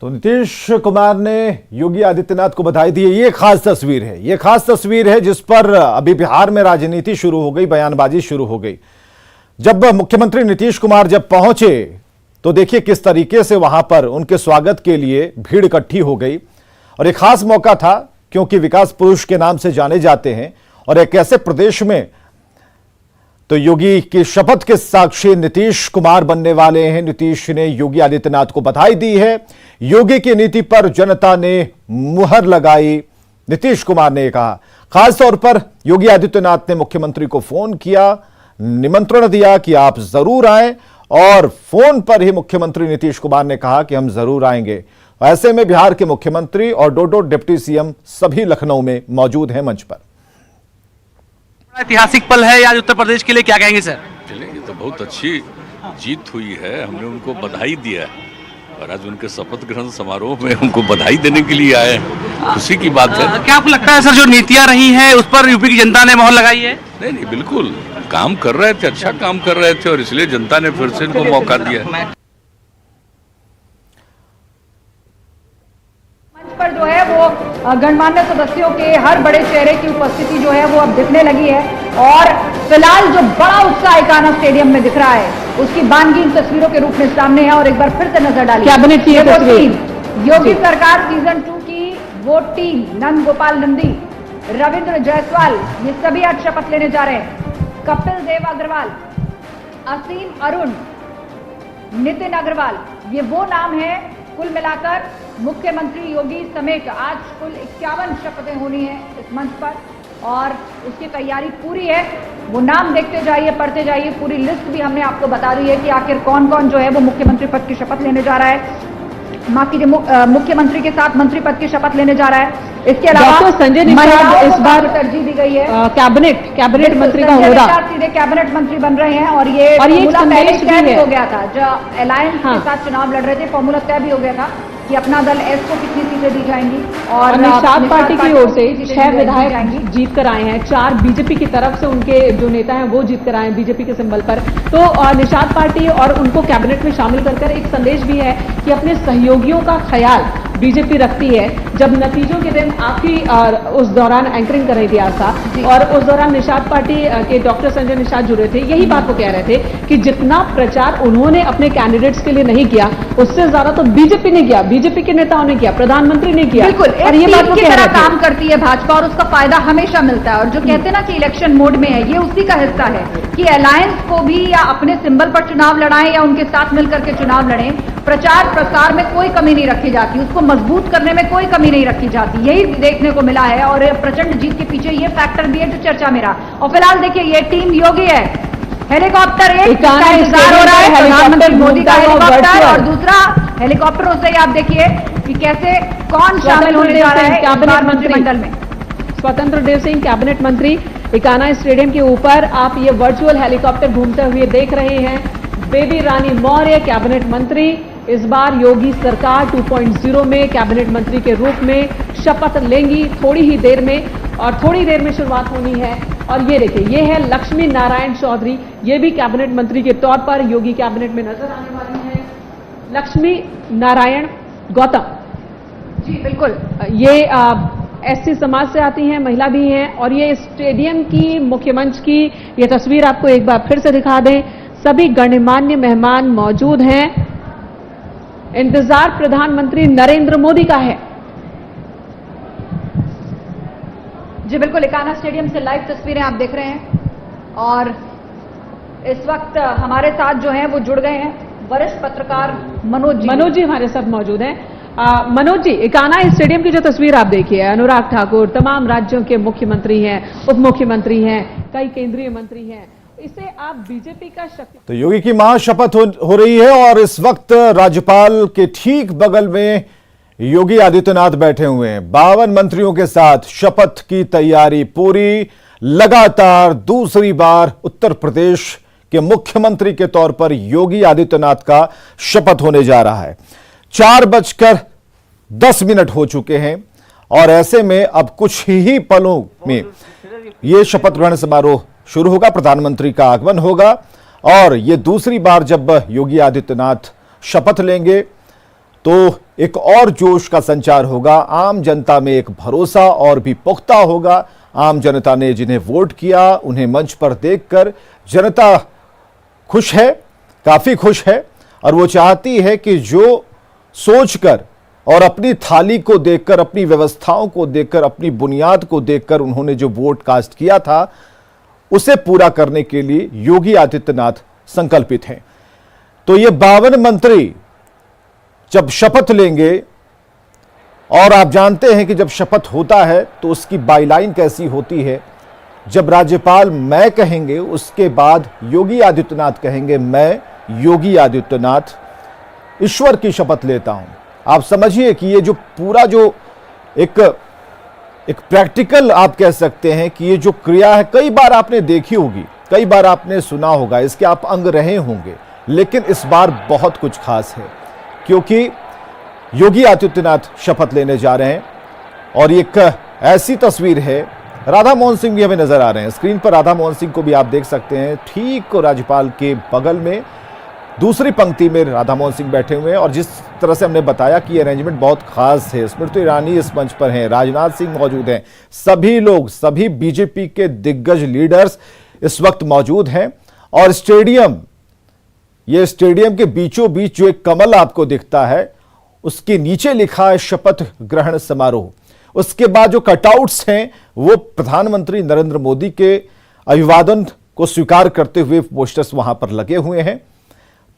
तो नीतीश कुमार ने योगी आदित्यनाथ को बधाई दी है। ये खास तस्वीर है जिस पर अभी बिहार में राजनीति शुरू हो गई, बयानबाजी शुरू हो गई। जब मुख्यमंत्री नीतीश कुमार जब पहुंचे तो देखिए किस तरीके से वहां पर उनके स्वागत के लिए भीड़ इकट्ठी हो गई। और एक खास मौका था क्योंकि विकास पुरुष के नाम से जाने जाते हैं और एक ऐसे प्रदेश में तो योगी की शपथ के साक्षी नीतीश कुमार बनने वाले हैं। नीतीश ने योगी आदित्यनाथ को बधाई दी है। योगी की नीति पर जनता ने मुहर लगाई, नीतीश कुमार ने कहा। खासतौर पर योगी आदित्यनाथ ने मुख्यमंत्री को फोन किया, निमंत्रण दिया कि आप जरूर आएं और फोन पर ही मुख्यमंत्री नीतीश कुमार ने कहा कि हम जरूर आएंगे। ऐसे में बिहार के मुख्यमंत्री और दो डिप्टी सीएम सभी लखनऊ में मौजूद हैं मंच पर। ऐतिहासिक पल है आज उत्तर प्रदेश के लिए, क्या कहेंगे सर? चलिए, तो बहुत अच्छी जीत हुई है, हमने उनको बधाई दिया और आज उनके शपथ ग्रहण समारोह में उनको बधाई देने के लिए आए, खुशी की बात है। क्या आपको लगता है सर जो नीतियां रही हैं उस पर यूपी की जनता ने मोहर लगाई है? नहीं, बिल्कुल काम कर रहे थे, अच्छा काम कर रहे थे और इसलिए जनता ने फिर से इनको मौका दिया। पर जो है वो गणमान्य सदस्यों के हर बड़े चेहरे की उपस्थिति जो है वो अब दिखने लगी है और फिलहाल जो बड़ा उत्साह इकाना स्टेडियम में दिख रहा है उसकी बानगीन तस्वीरों के रूप में सामने है। और एक बार फिर से नजर डालिए कैबिनेट की तस्वीर, योगी सरकार सीजन 2 की वो टीम, नंद गोपाल नंदी, रविंद्र जायसवाल, ये सभी आज शपथ लेने जा रहे हैं। कपिल देव अग्रवाल, असीम अरुण, नितिन अग्रवाल, ये वो नाम है। कुल मिलाकर मुख्यमंत्री योगी समेत आज कुल 51 शपथें होनी है इस मंच पर और उसकी तैयारी पूरी है। वो नाम देखते जाइए, पढ़ते जाइए, पूरी लिस्ट भी हमने आपको बता दी है कि आखिर कौन कौन जो है वो मुख्यमंत्री पद की शपथ लेने जा रहा है। माफ कीजिए, मुख्यमंत्री के साथ मंत्री पद की शपथ लेने जा रहा है। इसके अलावा संजय निषाद इस बार तरजीह दी गई है, कैबिनेट मंत्री का होगा, सीधे कैबिनेट मंत्री बन रहे हैं। और ये पहले तय भी हो गया था, जो अलायंस के साथ चुनाव लड़ रहे थे, फॉर्मूला तय भी हो गया था कि अपना दल एस को कितनी सीटें दी जाएंगी। और निषाद पार्टी की ओर से 6 विधायक जीत कर आए हैं, 4 बीजेपी की तरफ से उनके जो नेता हैं वो जीत कर आए हैं बीजेपी के सिंबल पर। तो निषाद पार्टी और उनको कैबिनेट में शामिल कर एक संदेश भी है कि अपने सहयोगियों का ख्याल बीजेपी रखती है। जब नतीजों के दिन आपकी उस दौरान एंकरिंग कर रही थी आशा, और उस दौरान निषाद पार्टी के डॉक्टर संजय निषाद जुड़े थे, यही बात वो कह रहे थे कि जितना प्रचार उन्होंने अपने कैंडिडेट्स के लिए नहीं किया उससे ज्यादा तो बीजेपी ने किया, बीजेपी के नेताओं ने किया, प्रधानमंत्री ने किया। बिल्कुल, और ये बात की तरह काम करती है भाजपा और उसका फायदा हमेशा मिलता है। और जो कहते हैं ना कि इलेक्शन मोड में है, ये उसी का हिस्सा है कि अलायंस को भी या अपने सिंबल पर चुनाव लड़ाएं या उनके साथ मिलकर के चुनाव लड़ें, प्रचार प्रसार में कोई कमी नहीं रखी जाती, उसको मजबूत करने में कोई कमी नहीं रखी जाती। यही देखने को मिला है और प्रचंड जीत के पीछे ये फैक्टर भी है जो चर्चा में रहा। और फिलहाल देखिए ये टीम योगी है, हेलीकॉप्टर एक का इंतजार हो रहा है, प्रधानमंत्री मोदी का हेलीकॉप्टर, और दूसरा हेलीकॉप्टरों से आप देखिए कि कैसे कौन शामिल होने जा रहा है कैबिनेट मंत्रिमंडल में। स्वतंत्र देव सिंह कैबिनेट मंत्री इकाना स्टेडियम के ऊपर आप ये वर्चुअल हेलीकॉप्टर घूमते हुए देख रहे हैं। बेबी रानी मौर्य कैबिनेट मंत्री इस बार योगी सरकार 2.0 में कैबिनेट मंत्री के रूप में शपथ लेंगी थोड़ी ही देर में, और थोड़ी देर में शुरुआत होनी है। और ये देखिए, ये है लक्ष्मी नारायण चौधरी, ये भी कैबिनेट मंत्री के तौर पर योगी कैबिनेट में नजर आने वाली है। लक्ष्मी नारायण गौतम जी बिल्कुल, ये एससी समाज से आती हैं, महिला भी हैं। और ये स्टेडियम की मुख्य मंच की ये तस्वीर आपको एक बार फिर से दिखा दें। सभी गणमान्य मेहमान मौजूद हैं। इंतजार प्रधानमंत्री नरेंद्र मोदी का है। जी बिल्कुल, इकाना स्टेडियम से लाइव तस्वीरें आप देख रहे हैं और इस वक्त हमारे साथ जो हैं वो जुड़ गए हैं वरिष्ठ पत्रकार मनोज जी हमारे साथ मौजूद हैं। मनोज जी, इकाना स्टेडियम की जो तस्वीर आप देखिए, अनुराग ठाकुर, तमाम राज्यों के मुख्यमंत्री हैं, उप मुख्यमंत्री हैं, कई केंद्रीय मंत्री हैं, इसे आप बीजेपी का शक्ति। तो योगी की महाशपथ हो रही है और इस वक्त राज्यपाल के ठीक बगल में योगी आदित्यनाथ बैठे हुए हैं। 52 मंत्रियों के साथ शपथ की तैयारी पूरी। लगातार दूसरी बार उत्तर प्रदेश के मुख्यमंत्री के तौर पर योगी आदित्यनाथ का शपथ होने जा रहा है। 4:10 हो चुके हैं और ऐसे में अब कुछ ही पलों में यह शपथ ग्रहण समारोह शुरू होगा, प्रधानमंत्री का आगमन होगा और यह दूसरी बार जब योगी आदित्यनाथ शपथ लेंगे तो एक और जोश का संचार होगा, आम जनता में एक भरोसा और भी पुख्ता होगा। आम जनता ने जिन्हें वोट किया उन्हें मंच पर देखकर जनता खुश है, काफी खुश है, और वो चाहती है कि जो सोचकर और अपनी थाली को देखकर, अपनी व्यवस्थाओं को देखकर, अपनी बुनियाद को देखकर उन्होंने जो वोट कास्ट किया था उसे पूरा करने के लिए योगी आदित्यनाथ संकल्पित हैं। तो ये 52 मंत्री जब शपथ लेंगे, और आप जानते हैं कि जब शपथ होता है तो उसकी बाईलाइन कैसी होती है, जब राज्यपाल मैं कहेंगे उसके बाद योगी आदित्यनाथ कहेंगे मैं योगी आदित्यनाथ ईश्वर की शपथ लेता हूं। आप समझिए कि ये जो पूरा जो एक प्रैक्टिकल आप कह सकते हैं कि ये जो क्रिया है, कई बार आपने देखी होगी, कई बार आपने सुना होगा, इसके आप अंग रहे होंगे, लेकिन इस बार बहुत कुछ खास है क्योंकि योगी आदित्यनाथ शपथ लेने जा रहे हैं। और एक ऐसी तस्वीर है, राधा मोहन सिंह भी हमें नजर आ रहे हैं स्क्रीन पर। राधा मोहन सिंह को भी आप देख सकते हैं, ठीक राज्यपाल के बगल में दूसरी पंक्ति में राधा मोहन सिंह बैठे हुए हैं। और जिस तरह से हमने बताया कि अरेंजमेंट बहुत खास है, स्मृति ईरानी इस मंच पर हैं, राजनाथ सिंह मौजूद हैं, सभी लोग, सभी बीजेपी के दिग्गज लीडर्स इस वक्त मौजूद हैं। और ये स्टेडियम के बीचों बीच जो एक कमल आपको दिखता है, उसके नीचे लिखा है शपथ ग्रहण समारोह। उसके बाद जो कटआउट्स हैं वो प्रधानमंत्री नरेंद्र मोदी के अभिवादन को स्वीकार करते हुए पोस्टर्स वहां पर लगे हुए हैं।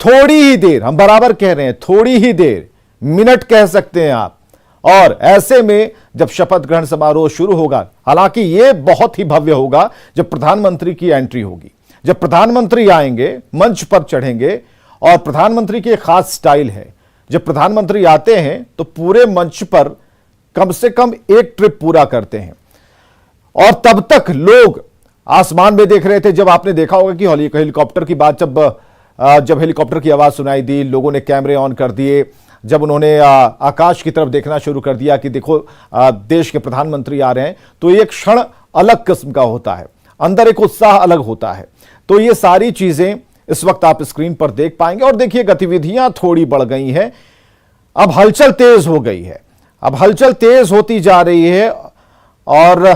थोड़ी ही देर, हम बराबर कह रहे हैं, थोड़ी ही देर, मिनट कह सकते हैं आप, और ऐसे में जब शपथ ग्रहण समारोह शुरू होगा, हालांकि यह बहुत ही भव्य होगा जब प्रधानमंत्री की एंट्री होगी, जब प्रधानमंत्री आएंगे, मंच पर चढ़ेंगे। और प्रधानमंत्री की एक खास स्टाइल है, जब प्रधानमंत्री आते हैं तो पूरे मंच पर कम से कम एक ट्रिप पूरा करते हैं। और तब तक लोग आसमान में देख रहे थे। जब आपने देखा होगा कि हेलीकॉप्टर की बात, जब हेलीकॉप्टर की आवाज सुनाई दी, लोगों ने कैमरे ऑन कर दिए, जब उन्होंने आकाश की तरफ देखना शुरू कर दिया कि देखो देश के प्रधानमंत्री आ रहे हैं, तो एक क्षण अलग किस्म का होता है, अंदर एक उत्साह अलग होता है। तो ये सारी चीजें इस वक्त आप स्क्रीन पर देख पाएंगे। और देखिए गतिविधियां थोड़ी बढ़ गई हैं, अब हलचल तेज हो गई है, अब हलचल तेज होती जा रही है। और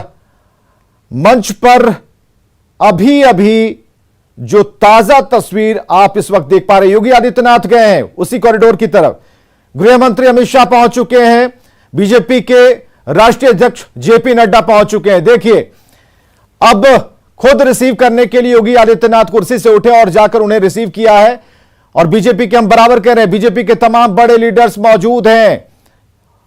मंच पर अभी अभी जो ताजा तस्वीर आप इस वक्त देख पा रहे हैं, योगी आदित्यनाथ गए हैं उसी कॉरिडोर की तरफ, गृह मंत्री अमित शाह पहुंच चुके हैं, बीजेपी के राष्ट्रीय अध्यक्ष जेपी नड्डा पहुंच चुके हैं। देखिए अब खुद रिसीव करने के लिए योगी आदित्यनाथ कुर्सी से उठे और जाकर उन्हें रिसीव किया है। और बीजेपी के, हम बराबर कह रहे हैं, बीजेपी के तमाम बड़े लीडर्स मौजूद हैं।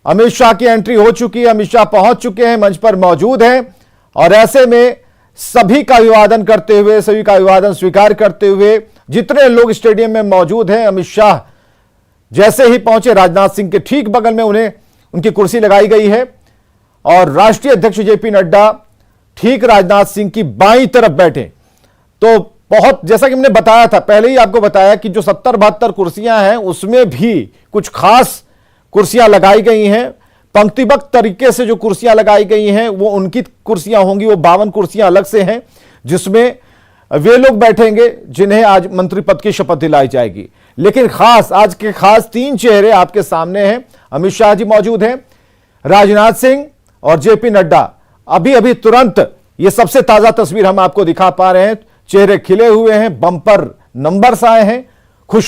अमित शाह की एंट्री हो चुकी है, अमित शाह पहुंच चुके हैं, मंच पर मौजूद हैं। और ऐसे में सभी का अभिवादन करते हुए, सभी का अभिवादन स्वीकार करते हुए जितने लोग स्टेडियम में मौजूद हैं, अमित शाह जैसे ही पहुंचे, राजनाथ सिंह के ठीक बगल में उन्हें उनकी कुर्सी लगाई गई है। और राष्ट्रीय अध्यक्ष जेपी नड्डा ठीक राजनाथ सिंह की बाईं तरफ बैठे। तो बहुत, जैसा कि हमने बताया था, पहले ही आपको बताया कि जो 70-72 कुर्सियां हैं उसमें भी कुछ खास कुर्सियां लगाई गई हैं। पंक्तिबद्ध तरीके से जो कुर्सियां लगाई गई हैं वो उनकी कुर्सियां होंगी। वो 52 कुर्सियां अलग से हैं जिसमें वे लोग बैठेंगे जिन्हें आज मंत्री पद की शपथ दिलाई जाएगी। लेकिन खास, आज के खास 3 चेहरे आपके सामने हैं। अमित शाह जी मौजूद हैं, राजनाथ सिंह और जेपी नड्डा। अभी अभी तुरंत ये सबसे ताजा तस्वीर हम आपको दिखा पा रहे हैं, चेहरे खिले हुए हैं, बम्पर नंबर्स आए हैं।